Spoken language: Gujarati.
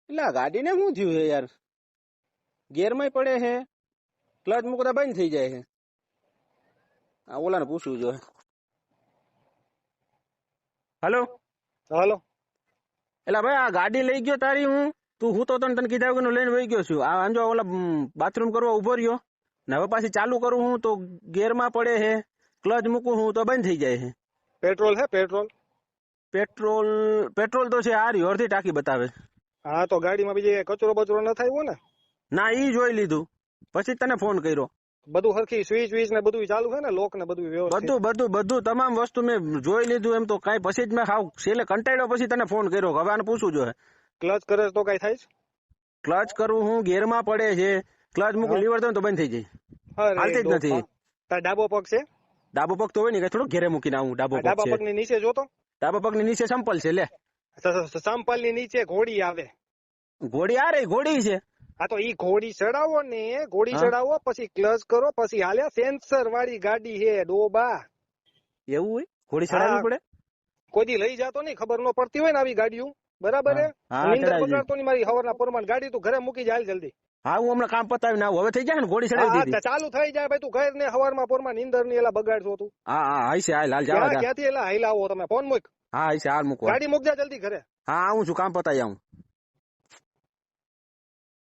એટલે આ ગાડીને શું થયું છે યાર? ગેરમાંય પડે છે, ક્લચ મૂકતા બંધ થઈ જાય છે. આ ઓલાને પૂછવું જોઈએ. હલો, હાલો. એટલે ભાઈ આ ગાડી લઈ ગયો તારી હું, તું હું તો તને કીધા વગરનો લઈને વહી ગયો છું. આ આંજો ઓલા બાથરૂમ કરવા ઉભો રહ્યો ને હવે પાછી ચાલુ કરું હું તો ગેરમાં પડે છે, ક્લચ મૂકું હું તો બંધ થઈ જાય છે. પેટ્રોલ હે પેટ્રોલ? પેટ્રોલ પેટ્રોલ તો છે, આ રહ્યું અડધી ટાંકી બતાવે. હા તો ગાડીમાં બીજે કચરો બચરો ન થાય ને? ના ઈ જોઈ લીધું પછી તને ફોન કર્યો. બધું હરખી સ્વિચ વીચ ને બધું ચાલુ છે ને, લોક ને બધું વ્યવસ્થિત? બધું તમામ વસ્તુ મેં જોઈ લીધું. એમ તો કઈ પછી જ મેં ખાવ છેલ્લે કંટાળ્યો પછી તને ફોન કર્યો. હવે આને પૂછવું જોઈએ. ક્લચ કરે તો કઈ થાય? ક્લચ કરવું હું ગેરમાં પડે છે, ક્લચ મૂકું લીવર દઉં તો બંધ થઈ જાય, હાલતી જ નથી. તાર ડાબો પગ છે? ડાબો પગ તો હોય ને કઈ થોડો ઘેરે મૂકીને આવું. ડાબો પગ ડાબા છે, પગની નીચે જોતો. ડાબા પગની નીચે સંપલ છે. લે સંપલ ની નીચે ઘોડી આવે. ઘોડી આ રહી, ઘોડી છે. હા તો ઈ ઘોડી ચડાવો ને, ઘોડી ચડાવો પછી ક્લચ કરો પછી હાલ્યા. સેન્સર વાળી ગાડી હે ડોબા. એવું હોય? ઘોડી ચડાવવી પડે? કોઈ દી લઈ જાતો નહીં, ખબર ન પડતી હોય ને આવી ગાડીઓ. બરાબર હે? નીંદર બગાડતો નહીં મારી હવારના પોરમાં. ગાડી તું ઘરે મૂકી જાય જલ્દી. હા હું હમણાં કામ પતાવીને આવું. હવે થઈ જાય ને ઘોડી ચડાવી દીધી. ચાલુ થઈ જાય ભાઈ. તું ઘર ને હવારમાં પોરમાં નીંદર ની એલા બગાડશો તું. હા હાલ જવા ક્યાંથી એલા હાલ આવો તમે? ફોન મૂક. હા હાલ મૂકો. ગાડી મૂકજા જલ્દી ઘરે. હા આવું છું, કામ પતાવી આવું.